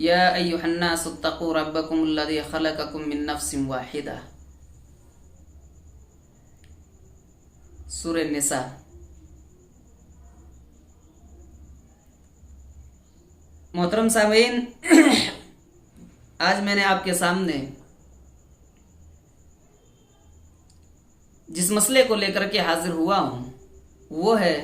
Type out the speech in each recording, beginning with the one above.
या अय्युहन्नास इत्तक़ू रब्बकुमुल्लज़ी ख़लक़कुम मिन नफ़्सिन वाहिदा। सूरह निसा। मोहतरम सामीन, आज मैंने आपके सामने जिस मसले को लेकर के हाजिर हुआ हूं वो है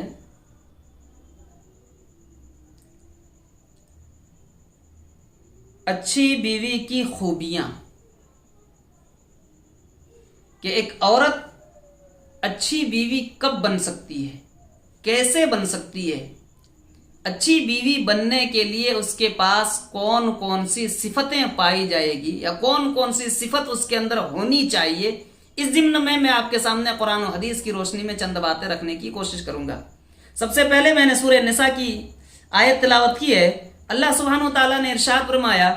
अच्छी बीवी की खूबियां, कि एक औरत अच्छी बीवी कब बन सकती है, कैसे बन सकती है, अच्छी बीवी बनने के लिए उसके पास कौन कौन सी सिफतें पाई जाएगी या कौन कौन सी सिफत उसके अंदर होनी चाहिए। इस ज़िम्न में मैं आपके सामने कुरान और हदीस की रोशनी में चंद बातें रखने की कोशिश करूंगा। सबसे पहले मैंने सूरह निसा की आयत तिलावत की है। अल्लाह सुब्हानहू तआला ने इरशाद फरमाया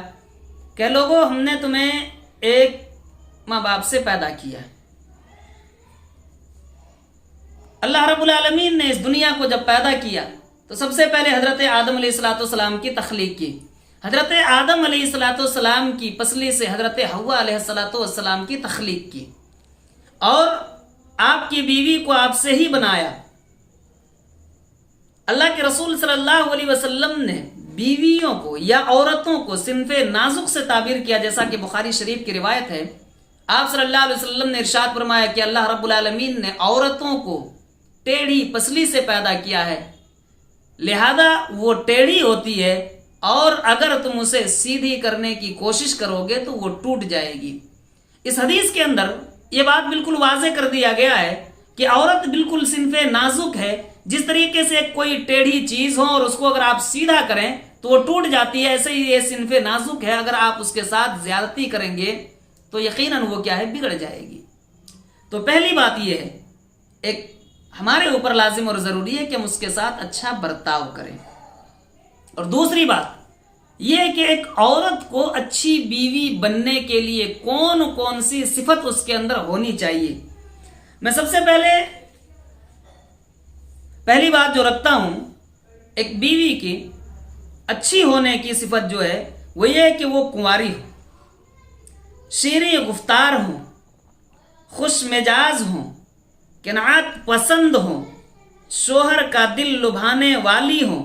कि लोगों, हमने तुम्हें एक माँ बाप से पैदा किया। अल्लाह रब्बुल आलमीन ने इस दुनिया को जब पैदा किया तो सबसे पहले हजरत आदम अलैहिस्सलाम की तख्लीक की। हजरत आदम अलैहिस्सलाम की पसली से हजरत हव्वा अलैहिस्सलाम की तख्लीक की और आपकी बीवी को आपसे ही बनाया। अल्लाह के रसूल सल्लल्लाहु अलैहि वसल्लम ने बीवियों को या औरतों को सिन्फे नाजुक से ताबीर किया, जैसा कि बुखारी शरीफ की रिवायत है। आप सल्लल्लाहु अलैहि वसल्लम ने इरशाद फरमाया कि अल्लाह रब्बुल आलमीन ने औरतों को टेढ़ी पसली से पैदा किया है, लिहाजा वो टेढ़ी होती है और अगर तुम उसे सीधी करने की कोशिश करोगे तो वो टूट जाएगी। इस हदीस के अंदर ये बात बिल्कुल वाज़ेह कर दिया गया है कि औरत बिल्कुल सिन्फे नाजुक है। जिस तरीके से कोई टेढ़ी चीज हो और उसको अगर आप सीधा करें तो वो टूट जाती है, ऐसे ही ये सिन्फे नाजुक है। अगर आप उसके साथ ज्यादती करेंगे तो यकीनन वो क्या है, बिगड़ जाएगी। तो पहली बात ये है, एक हमारे ऊपर लाजिम और जरूरी है कि हम उसके साथ अच्छा बर्ताव करें। और दूसरी बात यह है कि एक औरत को अच्छी बीवी बनने के लिए कौन कौन सी सिफत उसके अंदर होनी चाहिए। मैं सबसे पहली बात जो रखता हूं एक बीवी की अच्छी होने की सिफत जो है वो ये है कि वो कुंवारी हो, शीरीं गुफ्तार हो, खुश मिजाज हो, क़नाअत पसंद हो, शोहर का दिल लुभाने वाली हो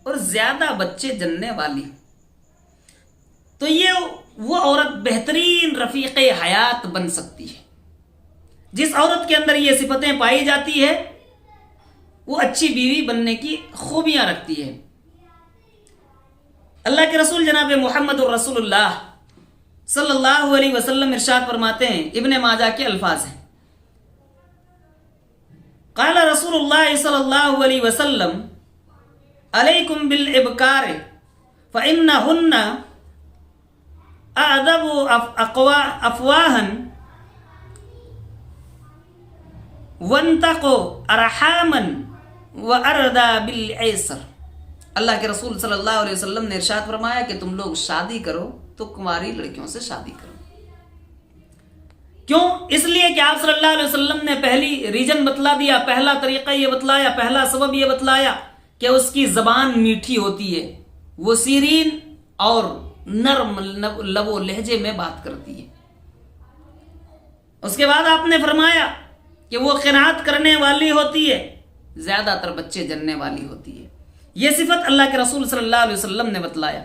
और ज्यादा बच्चे जनने वाली हो। तो ये वो औरत बेहतरीन रफीक़े हयात बन सकती है। जिस औरत के अंदर ये सिफतें पाई जाती है वो अच्छी बीवी बनने की खूबियां रखती है। अल्लाह के रसूल जनाब मुहम्मदुर रसूलुल्लाह सल्लल्लाहु अलैहि वसल्लम इरशाद फरमाते हैं, इब्ने माजा के अल्फाज हैं, क़ाला रसूलुल्लाह सल्लल्लाहु अलैहि वसल्लम अलैकुम बिल इबकार फ़इन्नहुन्ना अअदबु अफ़वाहन वन्तक़ु अरहामन व अरदा बिल ऐसर। अल्लाह के रसूल सल्लल्लाहु अलैहि वसल्लम ने इरशाद फरमाया कि तुम लोग शादी करो तो कुंवारी लड़कियों से शादी करो। क्यों? इसलिए कि आप सल्लल्लाहु अलैहि वसल्लम ने पहली रीजन बतला दिया, पहला तरीका ये बतलाया, पहला सबब ये बतलाया कि उसकी जबान मीठी होती है, वो सीरीन और नर्म लबो लहजे में बात करती है। उसके बाद आपने फरमाया कि वो क़नाअत करने वाली होती है, ज्यादातर बच्चे जनने वाली होती है। ये सिफत अल्लाह के रसूल सल्लल्लाहु अलैहि वसल्लम ने बतलाया।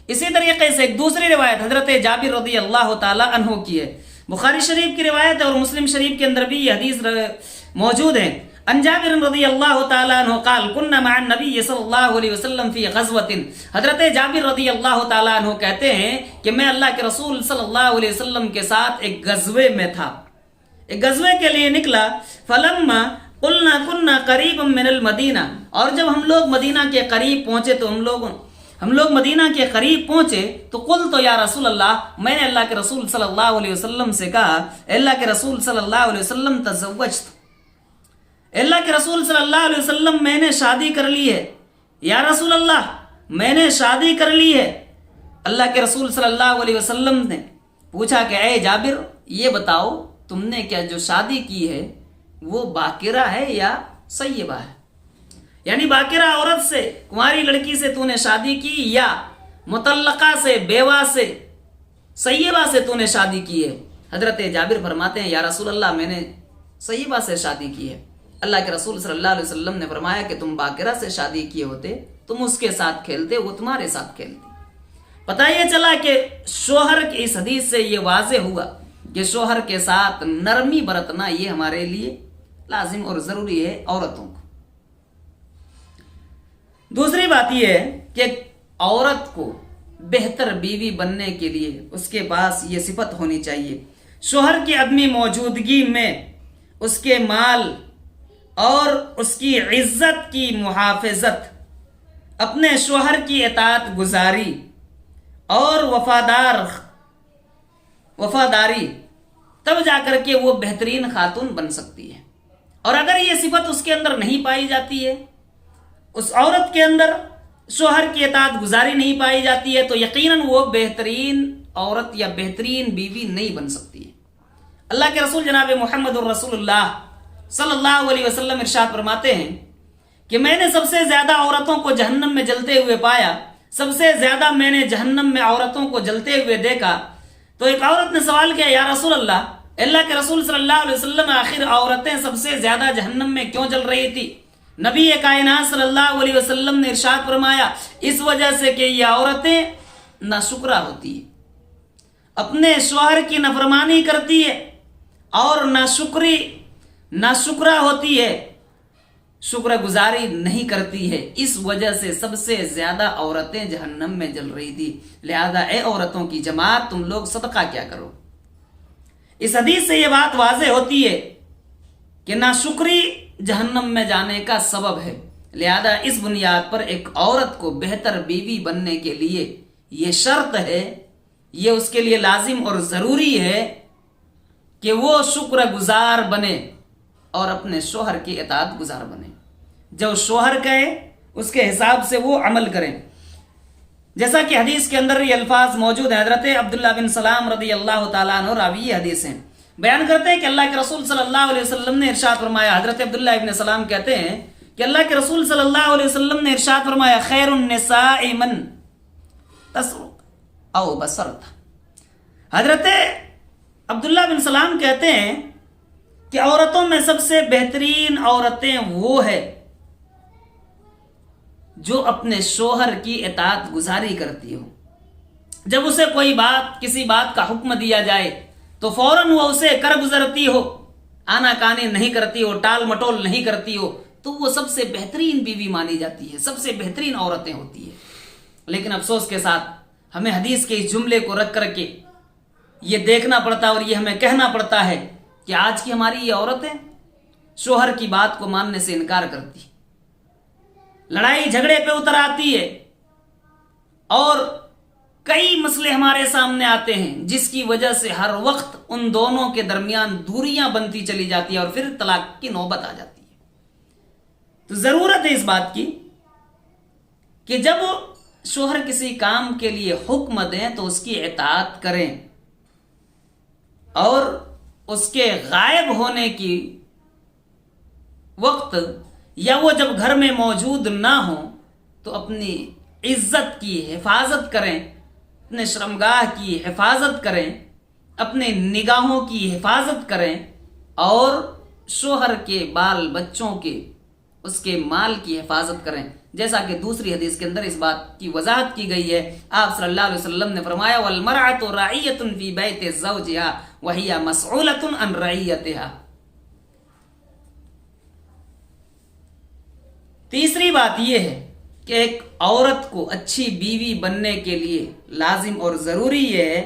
इसी तरीके से एक दूसरी रिवायत हजरत जाबिर रज़ी अल्लाह तआला अन्हु की है, बुखारी शरीफ की रिवायत है और मुस्लिम शरीफ के अंदर भी ये हदीस मौजूद है। अन जाबिर रज़ी अल्लाह तआला अन्हु क़ाल कुन्ना मअन नबी सल्लल्लाहु अलैहि वसल्लम फी ग़ज़वतिन। हजरत जाबिर रज़ी अल्लाह तआला अन्हु कहते हैं कि मैं अल्लाह के रसूल सल्लल्लाहु अलैहि वसल्लम के साथ एक गज़वे में था, एक गज़वे के लिए निकला। फलम्मा कुलना कुन्ना करीबम मिनल मदीना, और जब हम लोग मदीना के करीब पहुंचे तो हम लोग मदीना के करीब पहुंचे तो कुल तो या रसूल अल्लाह, मैंने अल्लाह के रसूल सल्लल्लाहु अलैहि वसल्लम से कहा, अल्लाह के रसूल सल्लल्लाहु अलैहि वसल्लम तज़व्वजतु, अल्लाह के रसूल सल्लल्लाहु अलैहि वसल्लम मैंने शादी कर ली है। या रसूल अल्लाह, मैंने शादी कर ली है। अल्लाह के रसूल सल्लल्लाहु अलैहि वसल्लम ने पूछा कि ए जाबिर, ये बताओ तुमने क्या जो शादी की है वो बाकिरा है या सय्यबा है, यानी बाकिरा औरत से, कुंवारी लड़की से तूने शादी की या मुतल्लका से, बेवा से, सैयबा से तूने शादी की है? हजरत जाबिर फरमाते हैं, या रसूल अल्लाह, मैंने सैयबा से शादी की है। अल्लाह के रसूल सल्लल्लाहु अलैहि वसल्लम ने फरमाया कि तुम बाकिरा से शादी किए होते, तुम उसके साथ खेलते, वो तुम्हारे साथ खेलती। पता ये चला कि शोहर की इस हदीस से ये वाज़े हुआ कि शोहर के साथ नरमी बरतना ये हमारे लिए लाजिम और ज़रूरी है औरतों को। दूसरी बात यह है कि औरत को बेहतर बीवी बनने के लिए उसके पास ये सिफत होनी चाहिए, शोहर की अदमी मौजूदगी में उसके माल और उसकी इज्जत की मुहाफ़िज़त, अपने शोहर की इताअत गुजारी और वफादारी, तब जाकर के वो बेहतरीन खातून बन सकती है। और अगर ये सिफत उसके अंदर नहीं पाई जाती है, उस औरत के अंदर शोहर की इताअत गुजारी नहीं पाई जाती है, तो यकीनन वो बेहतरीन औरत या बेहतरीन बीवी नहीं बन सकती है। अल्लाह के रसूल जनाब मुहम्मदुर रसूलुल्लाह सल्लल्लाहु अलैहि वसल्लम इरशाद फरमाते हैं कि मैंने सबसे ज्यादा औरतों को जहन्नम में जलते हुए पाया, सबसे ज्यादा मैंने जहन्नम में औरतों को जलते हुए देखा। तो एक औरत ने सवाल किया, या रसूल अल्लाह, अल्लाह के रसूल सल्लल्लाहु अलैहि वसल्लम, आखिर औरतें सबसे ज्यादा जहन्नम में क्यों जल रही थी? नबी कायनात सल्लल्लाहु अलैहि वसल्लम ने इरशाद फरमाया, इस वजह से कि ये औरतें नाशुक्रा होती है, अपने शौहर की नफरमानी करती है और नाशुक्रा होती है, शुक्रगुजारी नहीं करती है। इस वजह से सबसे ज्यादा औरतें जहन्नम में जल रही थी। लिहाजा ए औरतों की जमात, तुम लोग सदका क्या करो। इस हदीस से यह बात वाज़े होती है कि नाशुक्री जहन्नम में जाने का सबब है। लिहाजा इस बुनियाद पर एक औरत को बेहतर बीवी बनने के लिए यह शर्त है, यह उसके लिए लाजिम और ज़रूरी है कि वो शुक्रगुजार बने और अपने शोहर की इताअत गुजार बने। जो शोहर कहे उसके हिसाब से वो अमल करें। जैसा कि हदीस के अंदर ये अल्फाज मौजूद है, हजरत अब्दुल्लाह बिन सलाम रदी अल्लाह ताला अन्हु रावी ये हदीस हैं, बयान करते हैं कि अल्लाह के रसूल सल्लल्लाहु अलैहि वसल्लम ने इरशाद फरमाया। हजरत अब्दुल्लाह इब्न सलाम कहते हैं कि अल्लाह के रसूल सल्लल्लाहु अलैहि वसल्लम ने इरशाद फरमाया, खैरुन निसाई मन तसरुक औ बसरत। हजरत अब्दुल्लाह बिन सलाम कहते हैं कि औरतों में सबसे बेहतरीन औरतें वो है जो अपने शोहर की इताअत गुजारी करती हो। जब उसे कोई बात, किसी बात का हुक्म दिया जाए तो फौरन वो उसे कर गुजरती हो, आनाकानी नहीं करती हो, टाल मटोल नहीं करती हो, तो वो सबसे बेहतरीन बीवी मानी जाती है, सबसे बेहतरीन औरतें होती है। लेकिन अफसोस के साथ हमें हदीस के इस जुमले को रख करके ये देखना पड़ता है और ये हमें कहना पड़ता है कि आज की हमारी ये औरतें शोहर की बात को मानने से इनकार करती, लड़ाई झगड़े पे उतर आती है और कई मसले हमारे सामने आते हैं जिसकी वजह से हर वक्त उन दोनों के दरमियान दूरियां बनती चली जाती है और फिर तलाक की नौबत आ जाती है। तो जरूरत है इस बात की कि जब शोहर किसी काम के लिए हुक्म दें तो उसकी इताअत करें और उसके गायब होने की वक्त या वो जब घर में मौजूद ना हो तो अपनी इज्जत की हिफाजत करें, अपने शर्मगाह की हिफाजत करें, अपने निगाहों की हिफाजत करें और शोहर के बाल बच्चों के, उसके माल की हिफाजत करें। जैसा कि दूसरी हदीस के अंदर इस बात की वजाहत की गई है। आप सल्लल्लाहु अलैहि वसल्लम ने फरमाया, वल मरअतु राइयतुन फी बैति ज़ौजिहा व हिया मसऊलतुन अन रइयतिहा। तीसरी बात यह है कि एक औरत को अच्छी बीवी बनने के लिए लाजिम और ज़रूरी है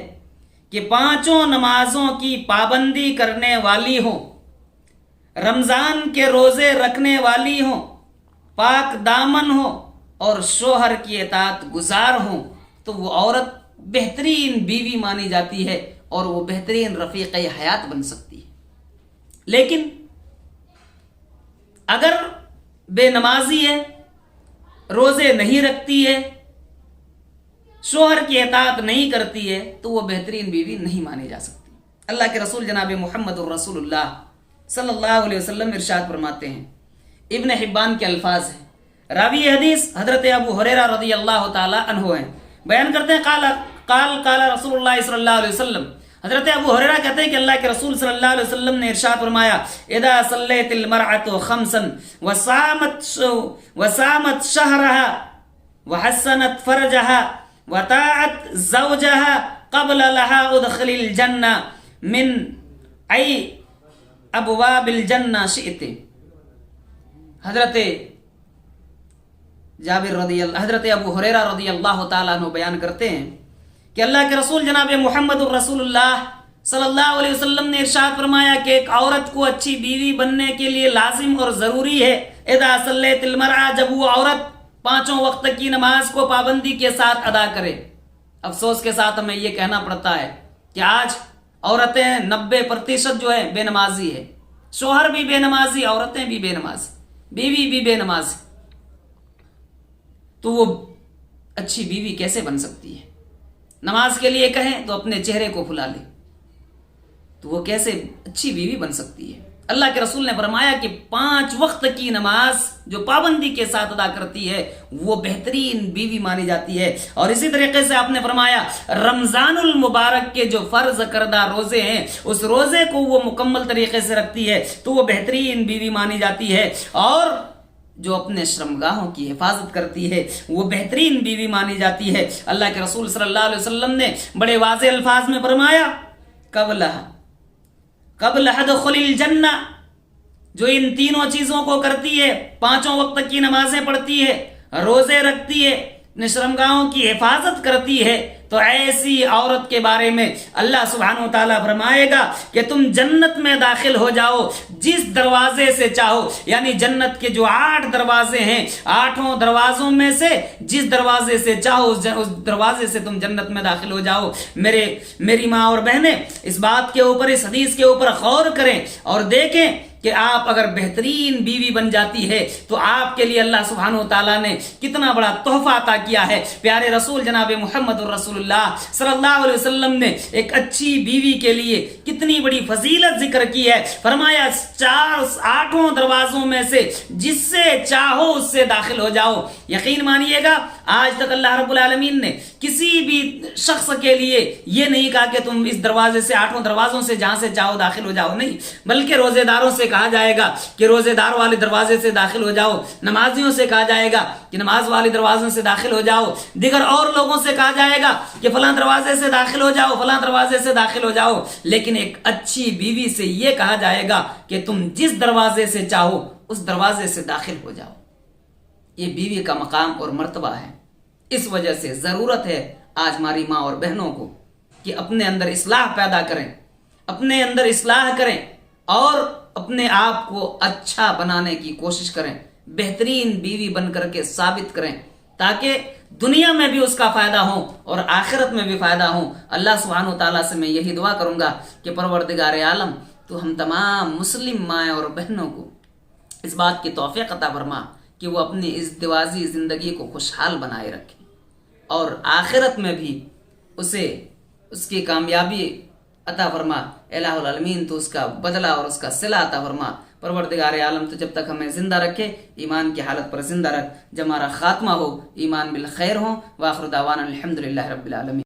कि पांचों नमाजों की पाबंदी करने वाली हो, रमज़ान के रोज़े रखने वाली हो, पाक दामन हो और शोहर की इताअत गुजार हो, तो वो औरत बेहतरीन बीवी मानी जाती है और वो बेहतरीन रफ़ीक़ हयात बन सकती है। लेकिन अगर बेनमाजी है, रोज़े नहीं रखती है, शोहर की इताअत नहीं करती है, तो वो बेहतरीन बीवी नहीं मानी जा सकती। अल्लाह के रसूल जनाब मुहम्मदुर रसूलुल्लाह सल्लल्लाहु अलैहि वसल्लम इरशाद फरमाते हैं, इब्न हिब्बान के अल्फाज हैं, रावी हदीस हजरत अबू हुरैरा रज़ी अल्लाह ताला अन्हु हैं, بیان کرتے ہیں قال رسول صلی اللہ علیہ وسلم، حضرت ابو ہریرہ کہتے ہیں کہ اللہ کے رسول صلی اللہ علیہ وسلم نے ارشاد فرمایا اذا صلیت المرأة خمسا وصامت شهرها وحسنت فرجها وطاعت زوجها قبل لها ادخل الجنة من ای ابواب الجنہ شئت۔ حضرت ابو ہریرہ رضی اللہ تعالیٰ عنہ بیان کرتے ہیں کہ اللہ کے رسول جناب محمد الرسول اللہ صلی اللہ علیہ وسلم نے ارشاد فرمایا کہ ایک عورت کو اچھی بیوی بننے کے لیے لازم اور ضروری ہے اذا صلیت المرأة، جب وہ عورت 5 وقت کی نماز کو پابندی کے ساتھ ادا کرے۔ افسوس کے ساتھ ہمیں یہ کہنا پڑتا ہے کہ آج عورتیں 90% جو ہے بے نمازی ہے، شوہر بھی بے نمازی، عورتیں بھی بے نمازی، بیوی بھی بے نمازی، تو وہ اچھی بیوی کیسے بن سکتی ہے؟ نماز کے لیے کہیں تو اپنے چہرے کو پھلا لے، تو وہ کیسے اچھی بیوی بن سکتی ہے؟ اللہ کے رسول نے فرمایا کہ 5 وقت کی نماز جو پابندی کے ساتھ ادا کرتی ہے وہ بہترین بیوی مانی جاتی ہے۔ اور اسی طریقے سے آپ نے فرمایا رمضان المبارک کے جو فرض کردہ روزے ہیں اس روزے کو وہ مکمل طریقے سے رکھتی ہے تو وہ بہترین بیوی مانی جاتی ہے، اور جو اپنے شرمگاہوں کی حفاظت کرتی ہے وہ بہترین بیوی مانی جاتی ہے۔ اللہ کے رسول صلی اللہ علیہ وسلم نے بڑے واضح الفاظ میں فرمایا قبل دخول الجنہ، جو ان 3 چیزوں کو کرتی ہے، 5 وقت کی نمازیں پڑھتی ہے، روزے رکھتی ہے، اپنے شرمگاہوں کی حفاظت کرتی ہے، تو ایسی عورت کے بارے میں اللہ سبحانہ و تعالیٰ فرمائے گا کہ تم جنت میں داخل ہو جاؤ جس دروازے سے چاہو، یعنی جنت کے جو 8 دروازے ہیں 8 دروازوں میں سے جس دروازے سے چاہو اس دروازے سے تم جنت میں داخل ہو جاؤ۔ میری ماں اور بہنیں اس بات کے اوپر، اس حدیث کے اوپر غور کریں اور دیکھیں کہ آپ اگر بہترین بیوی بن جاتی ہے تو آپ کے لیے اللہ سبحانہ و تعالیٰ نے کتنا بڑا تحفہ عطا کیا ہے۔ پیارے رسول جناب محمد الرسول اللہ صلی اللہ علیہ وسلم نے ایک اچھی بیوی کے لیے کتنی بڑی فضیلت ذکر کی ہے۔ فرمایا 8 دروازوں میں سے جس سے چاہو اس سے داخل ہو جاؤ۔ یقین مانیے گا آج تک اللہ رب العالمین نے کسی بھی شخص کے لیے یہ نہیں کہا کہ تم اس دروازے سے 8 دروازوں سے جہاں سے چاہو داخل ہو جاؤ، نہیں، بلکہ روزے داروں سے کہا جائے گا کہ روزے دار والے دروازے سے داخل ہو جاؤ، نمازیوں سے کہا جائے گا کہ نماز والے دروازوں سے داخل ہو جاؤ، دیگر اور لوگوں سے کہا جائے گا کہ فلاں دروازے سے داخل ہو جاؤ، فلاں دروازے سے داخل ہو جاؤ، لیکن ایک اچھی بیوی سے یہ کہا جائے گا کہ تم جس دروازے سے چاہو اس دروازے سے داخل ہو جاؤ۔ یہ بیوی کا مقام اور مرتبہ ہے۔ اس وجہ سے ضرورت ہے آج ہماری ماں اور بہنوں کو کہ اپنے اندر اصلاح پیدا کریں، اپنے اندر اصلاح کریں اور اپنے آپ کو اچھا بنانے کی کوشش کریں، بہترین بیوی بن کر کے ثابت کریں تاکہ دنیا میں بھی اس کا فائدہ ہو اور آخرت میں بھی فائدہ ہو۔ اللہ سبحانہ و تعالیٰ سے میں یہی دعا کروں گا کہ پروردگار عالم تو ہم تمام مسلم مائیں اور بہنوں کو اس بات کی توفیق عطا فرما کہ وہ اپنی ازدواجی زندگی کو خوشحال بنائے رکھیں اور آخرت میں بھی اسے اس کی کامیابی عطا فرما۔ الہ العالمین تو اس کا بدلہ اور اس کا صلہ عطا فرما۔ پروردگار عالم تو جب تک ہمیں زندہ رکھے ایمان کی حالت پر زندہ رکھ، جب ہمارا خاتمہ ہو ایمان بالخیر ہو۔ وآخر دعوانا الحمدللہ رب العالمین۔